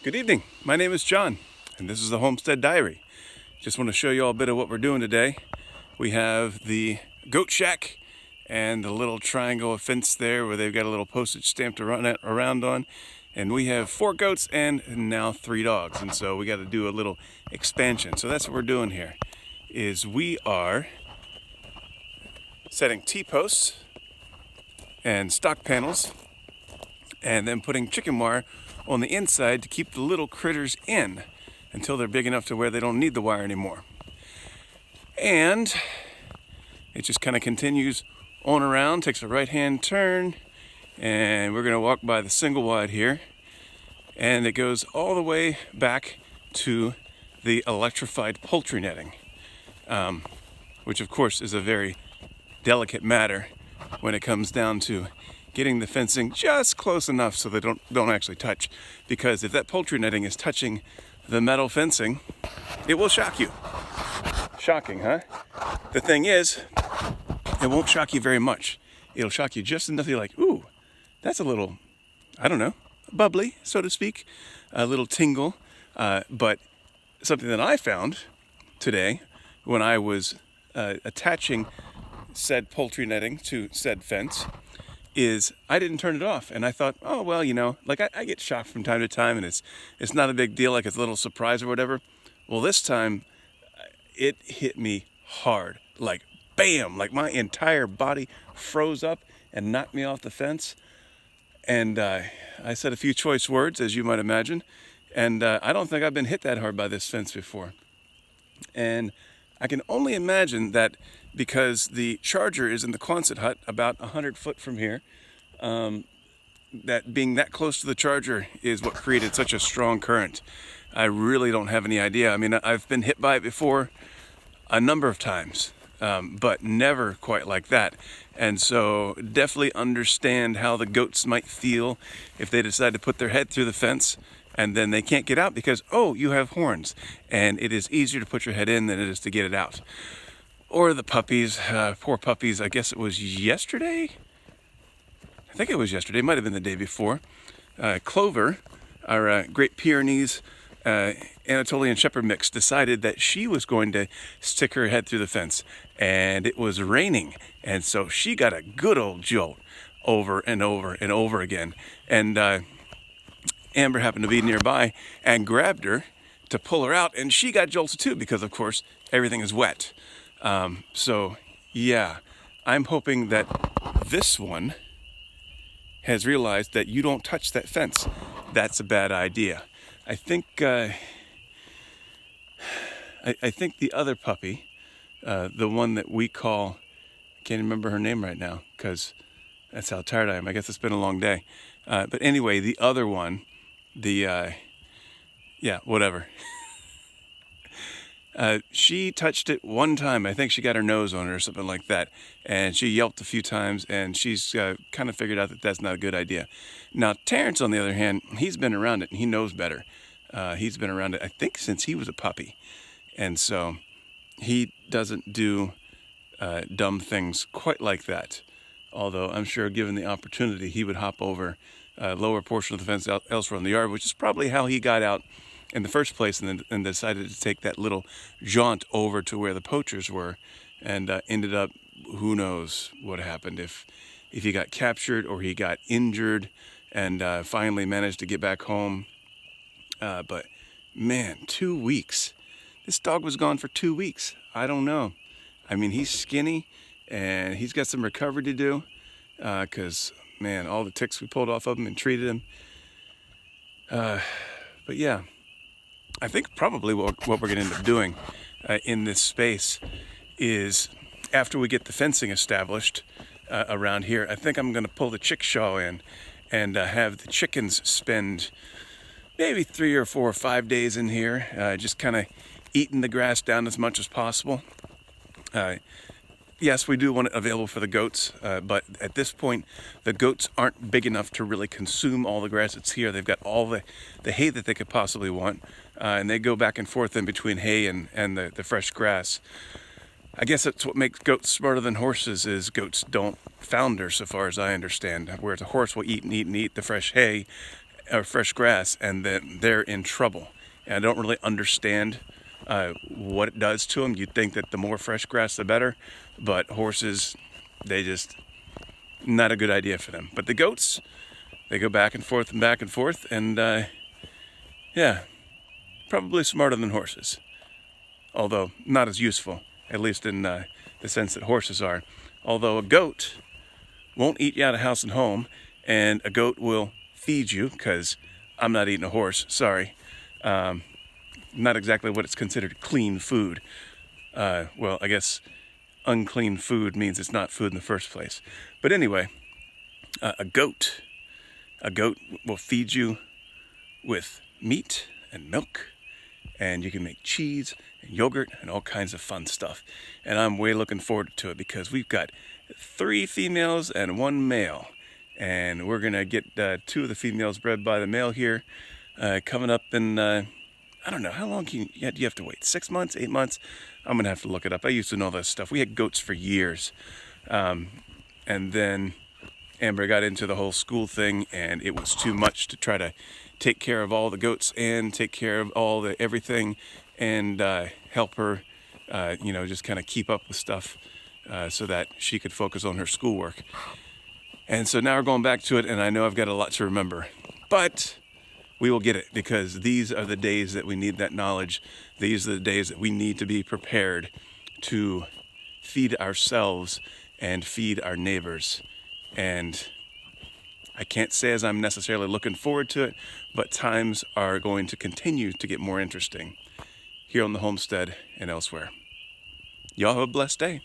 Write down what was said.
Good evening. My name is John, and this is the Homestead Diary. Just want to show you all a bit of what we're doing today. We have the goat shack and the little triangle of fence there where they've got a little postage stamp to run around on. And we have 4 goats and now 3 dogs. And so we got to do a little expansion. So that's what we're doing here, is we are setting T-posts and stock panels and then putting chicken wire on the inside to keep the little critters in until they're big enough to where they don't need the wire anymore. And it just kind of continues on around, takes a right-hand turn, and we're going to walk by the single wide here, and it goes all the way back to the electrified poultry netting, which of course is a very delicate matter when it comes down to getting the fencing just close enough so they don't actually touch. Because if that poultry netting is touching the metal fencing, it will shock you. Shocking, huh? The thing is, it won't shock you very much. It'll shock you just enough you're like, ooh, that's a little, I don't know, bubbly, so to speak, a little tingle. But something that I found today when I was attaching said poultry netting to said fence is I didn't turn it off, and I thought, oh well, you know, like I get shocked from time to time, and it's not a big deal, like it's a little surprise or whatever. Well, this time it hit me hard, like bam, like my entire body froze up and knocked me off the fence. And I said a few choice words, as you might imagine, and I don't think I've been hit that hard by this fence before. And I can only imagine that because the charger is in the Quonset hut about 100 foot from here, that being that close to the charger is what created such a strong current. I really don't have any idea. I mean, I've been hit by it before a number of times, but never quite like that. And so definitely understand how the goats might feel if they decide to put their head through the fence and then they can't get out because, oh, you have horns, and it is easier to put your head in than it is to get it out. Or the puppies, poor puppies. I guess it was yesterday. I think it was yesterday. It might have been the day before. Clover, our Great Pyrenees Anatolian Shepherd mix, decided that she was going to stick her head through the fence, and it was raining, and so she got a good old jolt over and over and over again. And Amber happened to be nearby and grabbed her to pull her out, and she got jolted too because, of course, everything is wet. So yeah, I'm hoping that this one has realized that you don't touch that fence. That's a bad idea. I think I think the other puppy, the one that we call, I can't remember her name right now because that's how tired I am. I guess it's been a long day. But anyway, the other one, yeah, whatever. She touched it one time. I think she got her nose on it or something like that. And she yelped a few times, and she's kind of figured out that that's not a good idea. Now, Terrence, on the other hand, he's been around it, and he knows better. He's been around it, I think, since he was a puppy. And so he doesn't do dumb things quite like that. Although I'm sure given the opportunity, he would hop over a lower portion of the fence elsewhere in the yard, which is probably how he got out in the first place, and then decided to take that little jaunt over to where the poachers were, and ended up, who knows what happened, if he got captured or he got injured, and finally managed to get back home. But man, 2 weeks. This dog was gone for 2 weeks. I don't know. I mean, he's skinny, and he's got some recovery to do, because, man, all the ticks we pulled off of him and treated him. But yeah, I think probably what we're going to end up doing in this space is, after we get the fencing established around here, I think I'm going to pull the chickshaw in and have the chickens spend maybe 3 or 4 or 5 days in here, just kind of eating the grass down as much as possible. Yes, we do want it available for the goats, but at this point, the goats aren't big enough to really consume all the grass that's here. They've got all the hay that they could possibly want, and they go back and forth in between hay and the fresh grass. I guess that's what makes goats smarter than horses, is goats don't founder, so far as I understand, whereas a horse will eat and eat and eat the fresh hay, or fresh grass, and then they're in trouble. And I don't really understand what it does to them. You'd think that the more fresh grass, the better, but horses, they just, not a good idea for them. But the goats, they go back and forth and back and forth, and yeah, probably smarter than horses, although not as useful, at least in the sense that horses are. Although a goat won't eat you out of house and home, and a goat will feed you, because I'm not eating a horse, sorry. Not exactly what it's considered clean food. Well, I guess unclean food means it's not food in the first place. But anyway, a goat will feed you with meat and milk, and you can make cheese and yogurt and all kinds of fun stuff. And I'm way looking forward to it, because we've got 3 females and 1 male, and we're gonna get 2 of the females bred by the male here coming up in I don't know, how long do you have to wait? 6 months, 8 months? I'm gonna have to look it up. I used to know this stuff. We had goats for years, and then Amber got into the whole school thing, and it was too much to try to take care of all the goats and take care of all the everything, and help her, just kind of keep up with stuff so that she could focus on her schoolwork. And so now we're going back to it, and I know I've got a lot to remember, but we will get it, because these are the days that we need that knowledge. These are the days that we need to be prepared to feed ourselves and feed our neighbors. And I can't say as I'm necessarily looking forward to it, but times are going to continue to get more interesting here on the homestead and elsewhere. Y'all have a blessed day.